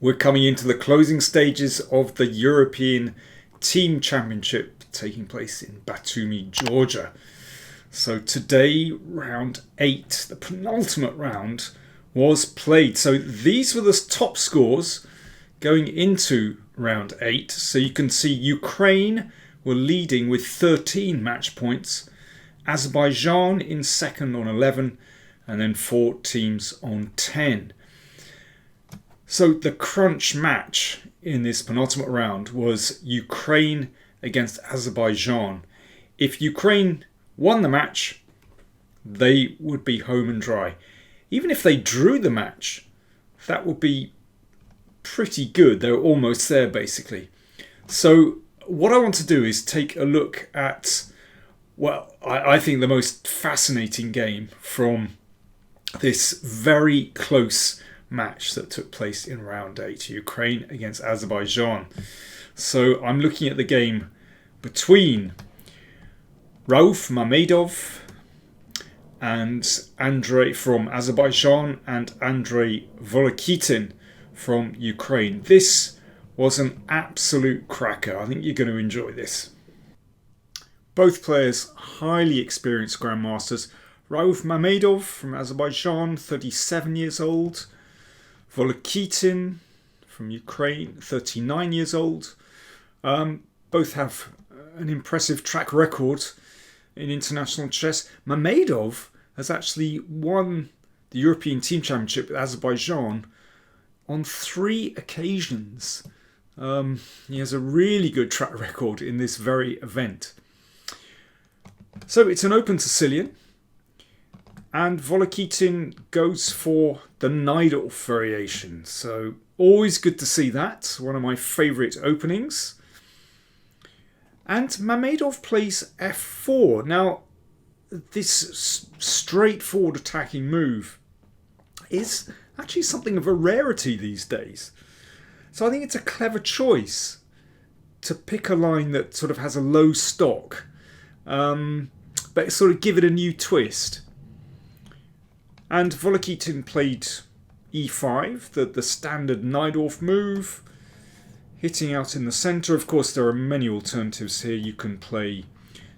We're coming into the closing stages of the European Team Championship taking place in Batumi, Georgia. So today, round 8, the penultimate round, was played. So these were the top scores going into round 8. So you can see Ukraine were leading with 13 match points, Azerbaijan in second on 11, and then 4 teams on 10. So the crunch match in this penultimate round was Ukraine against Azerbaijan. If Ukraine won the match, they would be home and dry. Even if they drew the match, that would be pretty good. They were almost there, basically. So what I want to do is take a look at, well, I think the most fascinating game from this very close match that took place in round 8, Ukraine against Azerbaijan. So I'm looking at the game between Rauf Mamedov and Andrei from Azerbaijan and Andrei Volokitin from Ukraine. This was an absolute cracker. I think you're going to enjoy this. Both players highly experienced grandmasters. Rauf Mamedov from Azerbaijan, 37 years old. Volokitin from Ukraine, 39 years old. Both have an impressive track record in international chess. Mamedov has actually won the European Team Championship with Azerbaijan on 3 occasions. He has a really good track record in this very event. So it's an open Sicilian. And Volokitin goes for the Najdorf variation. So always good to see that. One of my favourite openings. And Mamedov plays f4. Now, this straightforward attacking move is actually something of a rarity these days. So I think it's a clever choice to pick a line that sort of has a low stock, but sort of give it a new twist. And Volokitin played e5, the standard Najdorf move, hitting out in the centre. Of course, there are many alternatives here. You can play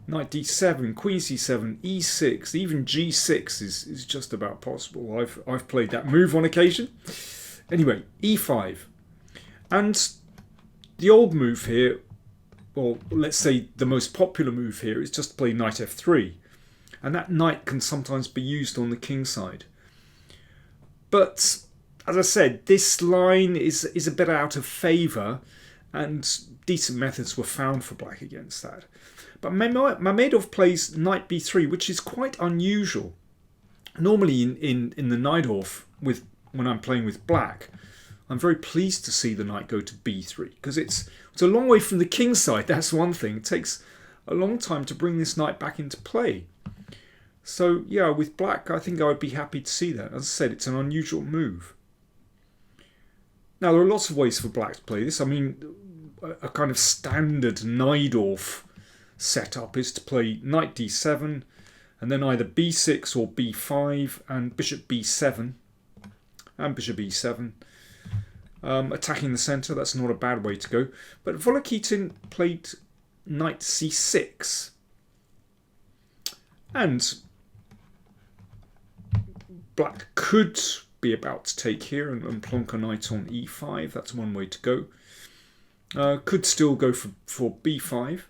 knight d7, queen c7, e6, even g6 is just about possible. I've played that move on occasion. Anyway, e5. And the old move here, or let's say the most popular move here, is just to play knight f3. And that knight can sometimes be used on the king side. But, as I said, this line is a bit out of favour, and decent methods were found for black against that. But Mamedov plays knight b3, which is quite unusual. Normally in the Najdorf, when I'm playing with black, I'm very pleased to see the knight go to b3, because it's a long way from the king side, that's one thing. It takes a long time to bring this knight back into play. So yeah, with black I think I would be happy to see that. As I said, it's an unusual move. Now there are lots of ways for black to play this. I mean, a kind of standard Najdorf setup is to play knight d7 and then either b6 or b5 and bishop b7 and bishop e7. Attacking the centre, that's not a bad way to go. But Volokitin played knight c6. And black could be about to take here and plonk a knight on e5. That's one way to go. Could still go for b5.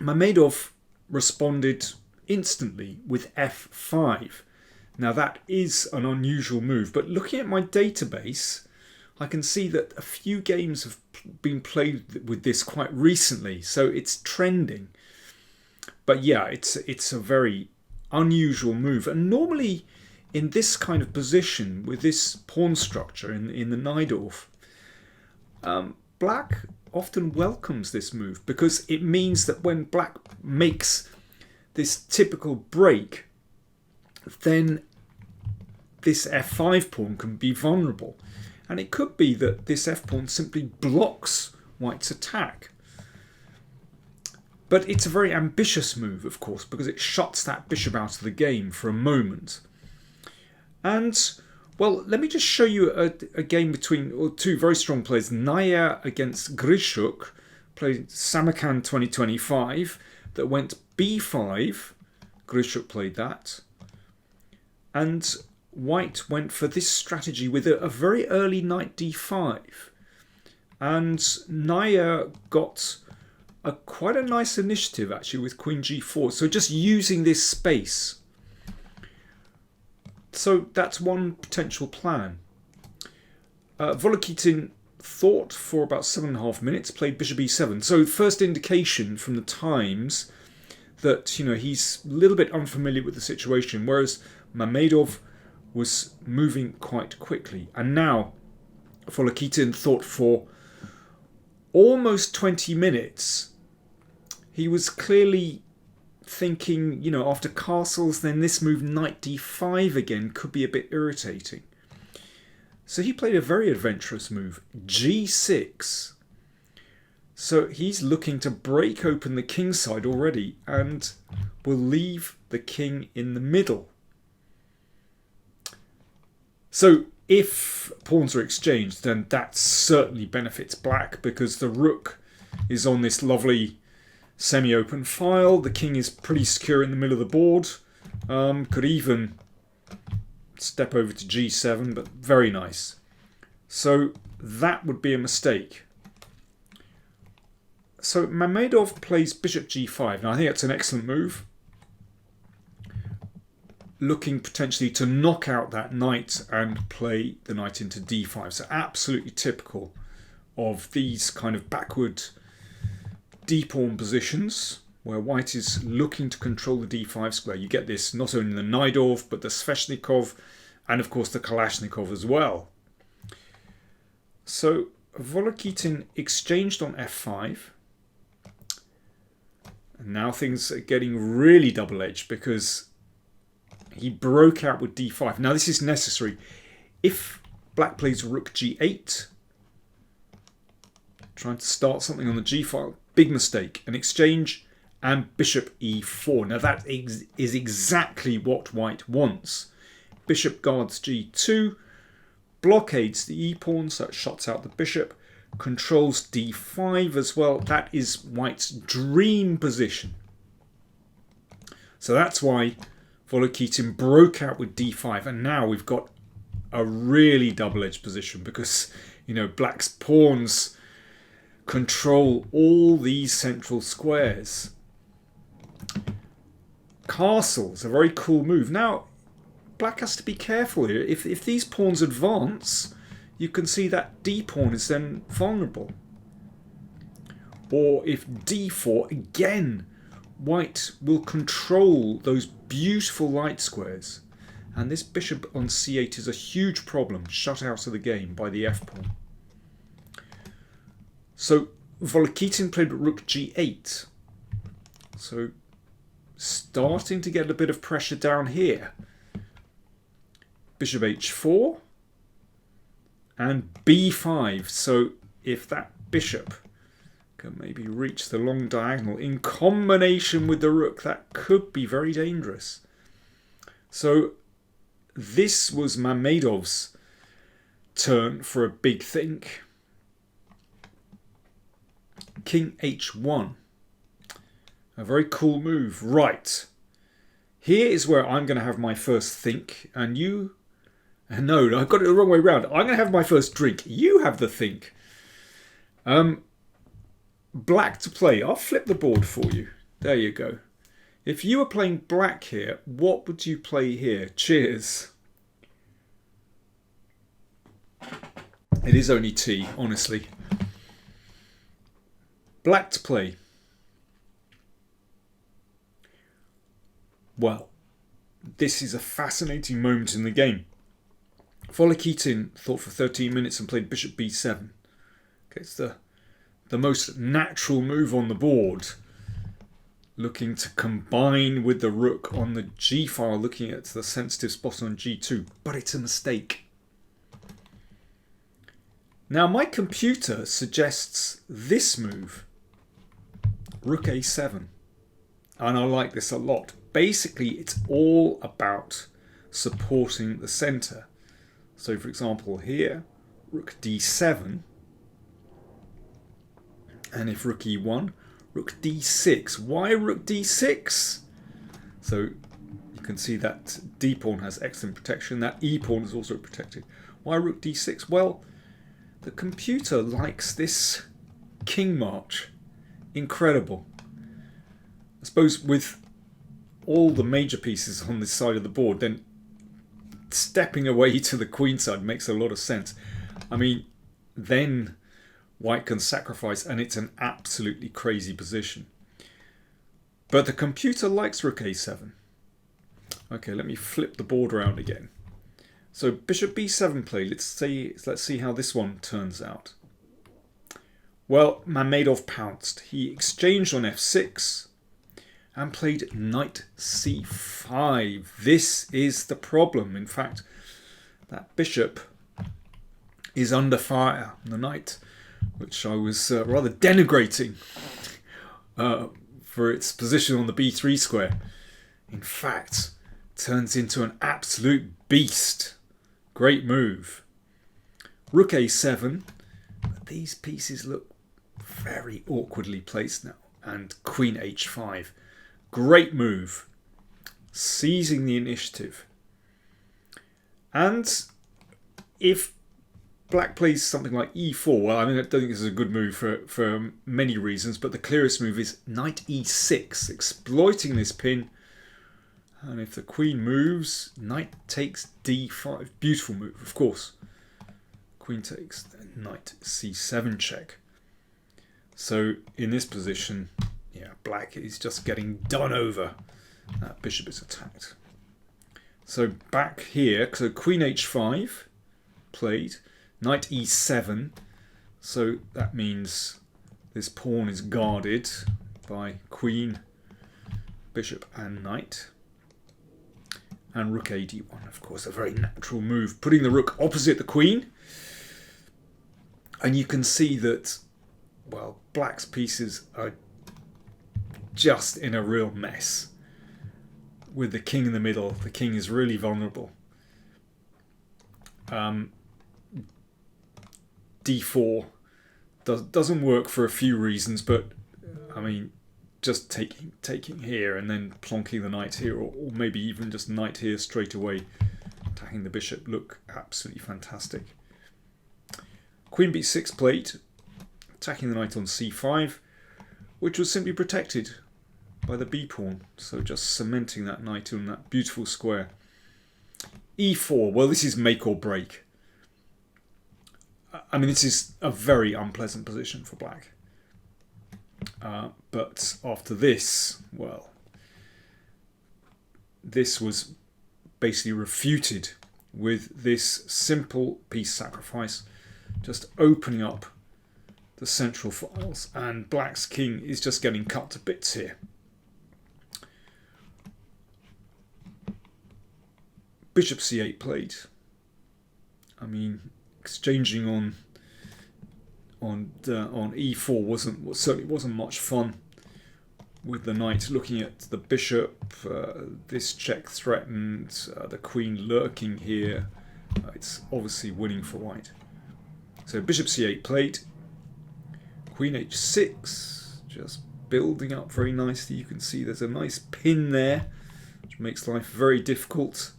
Mamedov responded instantly with f5. Now that is an unusual move, but looking at my database, I can see that a few games have been played with this quite recently, so it's trending. But yeah, it's a very unusual move, and normally in this kind of position with this pawn structure in the Najdorf, black often welcomes this move because it means that when black makes this typical break, then this f5 pawn can be vulnerable, and it could be that this f pawn simply blocks white's attack. But it's a very ambitious move, of course, because it shuts that bishop out of the game for a moment. And Well, let me just show you a game between two very strong players. Naya against Grishuk, played Samarkand 2025, that went b5. Grishuk played that. And White went for this strategy with a very early knight d5. And Naya got quite a nice initiative, actually, with queen g4. So just using this space. So that's one potential plan. Volokitin thought for about 7.5 minutes, played bishop e7. So first indication from the times that he's a little bit unfamiliar with the situation, whereas Mamedov was moving quite quickly. And now Volokitin thought for almost 20 minutes. He was clearly thinking, after castles, then this move knight d5 again could be a bit irritating. So he played a very adventurous move, g6. So he's looking to break open the king side already and will leave the king in the middle. So if pawns are exchanged, then that certainly benefits black, because the rook is on this lovely semi-open file. The king is pretty secure in the middle of the board. Could even step over to g7, but very nice. So that would be a mistake. So Mamedov plays bishop g5. Now I think that's an excellent move. Looking potentially to knock out that knight and play the knight into d5. So absolutely typical of these kind of backward d-pawn positions where white is looking to control the d5 square. You get this not only in the Naidov, but the Sveshnikov, and of course the Kalashnikov as well. So Volokitin exchanged on f5. And now things are getting really double-edged, because he broke out with d5. Now this is necessary. If black plays rook g8, trying to start something on the g file, big mistake. An exchange and bishop e4. Now that is exactly what white wants. Bishop guards g2, blockades the e-pawn, so it shuts out the bishop, controls d5 as well. That is white's dream position. So that's why Volokitin broke out with d5, and now we've got a really double-edged position, because black's pawns control all these central squares. Castle's a very cool move. Now black has to be careful here. If these pawns advance, you can see that d-pawn is then vulnerable. Or if d4, again, white will control those beautiful light squares. And this bishop on c8 is a huge problem, shut out of the game by the f-pawn. So Volokitin played rook g8. So starting to get a bit of pressure down here. Bishop h4 and b5. So if that bishop can maybe reach the long diagonal in combination with the rook, that could be very dangerous. So this was Mamedov's turn for a big think. King h1. A very cool move. Right. Here is where I'm going to have my first think, and you... No, I've got it the wrong way around. I'm going to have my first drink. You have the think. Black to play. I'll flip the board for you. There you go. If you were playing black here, what would you play here? Cheers. It is only tea, honestly. Black to play. Well, this is a fascinating moment in the game. Volokitin thought for 13 minutes and played bishop b7. Okay, it's the most natural move on the board. Looking to combine with the rook on the g file, looking at the sensitive spot on g2. But it's a mistake. Now my computer suggests this move. Rook a7. And I like this a lot. Basically, it's all about supporting the centre. So for example here, rook d7, and if rook e1, rook d6. Why rook d6? So you can see that d pawn has excellent protection, that e pawn is also protected. Why rook d6? Well, the computer likes this king march. Incredible. I suppose with all the major pieces on this side of the board, then stepping away to the queen side makes a lot of sense. I mean, then white can sacrifice, and it's an absolutely crazy position. But the computer likes rook a7. Okay, let me flip the board around again. So bishop b7 play. Let's see how this one turns out. Well, Mamedov pounced. He exchanged on f6 and played knight c5. This is the problem. In fact, that bishop is under fire. The knight, which I was rather denigrating for its position on the b3 square, in fact, turns into an absolute beast. Great move. Rook a7. But these pieces look very awkwardly placed now. And queen h5. Great move. Seizing the initiative. And if black plays something like e4, well, I mean, I don't think this is a good move for many reasons, but the clearest move is knight e6, exploiting this pin. And if the queen moves, knight takes d5. Beautiful move, of course. Queen takes, knight c7 check. So in this position, yeah, black is just getting done over. That bishop is attacked. So back here, so queen h5 played, knight e7. So that means this pawn is guarded by queen, bishop and knight. And rook a d1, of course, a very natural move, putting the rook opposite the queen. And you can see that, well, black's pieces are just in a real mess. With the king in the middle, the king is really vulnerable. d4 doesn't work for a few reasons, but I mean, just taking here and then plonking the knight here, or maybe even just knight here straight away, attacking the bishop, look absolutely fantastic. Queen b6 played, attacking the knight on c5, which was simply protected by the b pawn, so just cementing that knight on that beautiful square. e4, well, this is make or break. I mean, this is a very unpleasant position for black. But after this, well, this was basically refuted with this simple piece sacrifice, just opening up the central files, and black's king is just getting cut to bits here. Bishop c8 played. I mean, exchanging on e4 certainly wasn't much fun, with the knight looking at the bishop. This check threatened, the queen lurking here. It's obviously winning for white. So bishop c8 played. Queen h6, just building up very nicely. You can see there's a nice pin there, which makes life very difficult.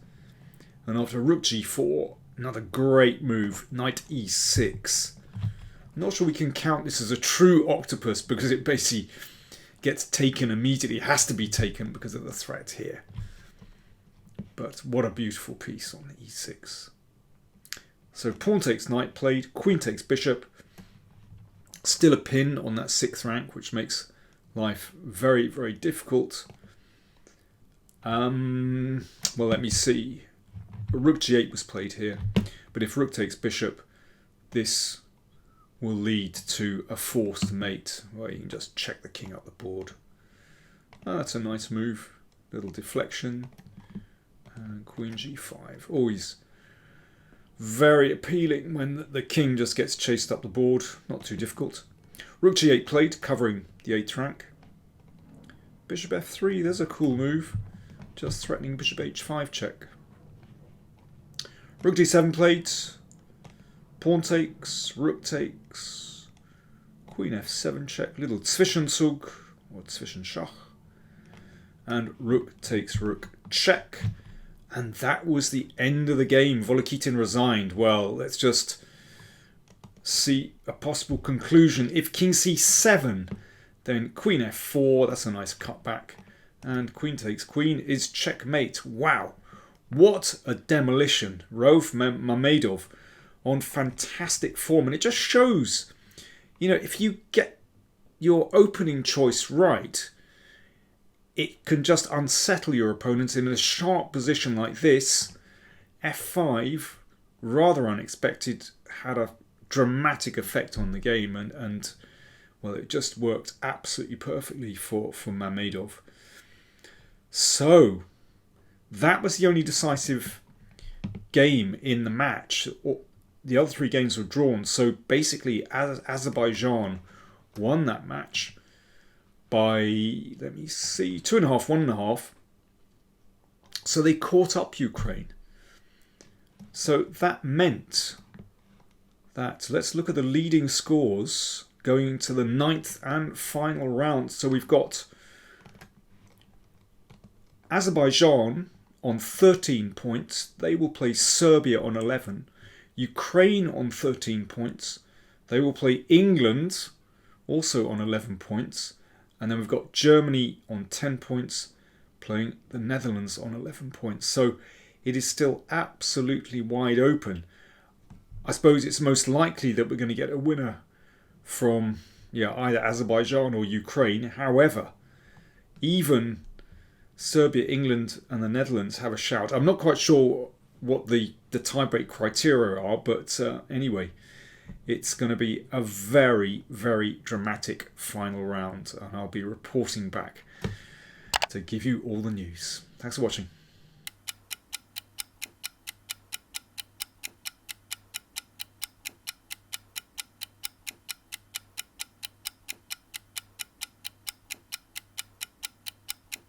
And after rook g4, another great move, knight e6. I'm not sure we can count this as a true octopus, because it basically gets taken immediately. It has to be taken because of the threat here. But what a beautiful piece on e6. So pawn takes knight played, queen takes bishop. Still a pin on that 6th rank, which makes life very, very difficult. Well, let me see. Rook g8 was played here, but if rook takes bishop, this will lead to a forced mate, where you can just check the king up the board. Oh, that's a nice move. Little deflection. And queen g5. Always very appealing when the king just gets chased up the board. Not too difficult. Rook g8 played, covering the 8th rank. Bishop f3, there's a cool move. Just threatening bishop h5 check. Rook d7 played. Pawn takes, rook takes, queen f7 check, little Zwischenzug, or Zwischenschach, and rook takes rook check. And that was the end of the game. Volokitin resigned. Well, let's just see a possible conclusion. If king c7, then queen f4, that's a nice cutback. And queen takes queen is checkmate. Wow, what a demolition. Rauf Mamedov on fantastic form. And it just shows, you know, if you get your opening choice right, it can just unsettle your opponents in a sharp position like this. f5, rather unexpected, had a dramatic effect on the game, and well, it just worked absolutely perfectly for Mamedov. So that was the only decisive game in the match. The other 3 games were drawn. So basically, Azerbaijan won that match by, let me see, 2.5, 1.5. So they caught up Ukraine. So that meant that, let's look at the leading scores going to the 9th and final round. So we've got Azerbaijan on 13 points. They will play Serbia on 11. Ukraine on 13 points. They will play England also on 11 points. And then we've got Germany on 10 points, playing the Netherlands on 11 points. So it is still absolutely wide open. I suppose it's most likely that we're going to get a winner from either Azerbaijan or Ukraine. However, even Serbia, England and the Netherlands have a shout. I'm not quite sure what the tiebreak criteria are, but anyway, it's going to be a very, very dramatic final round, and I'll be reporting back to give you all the news. Thanks for watching.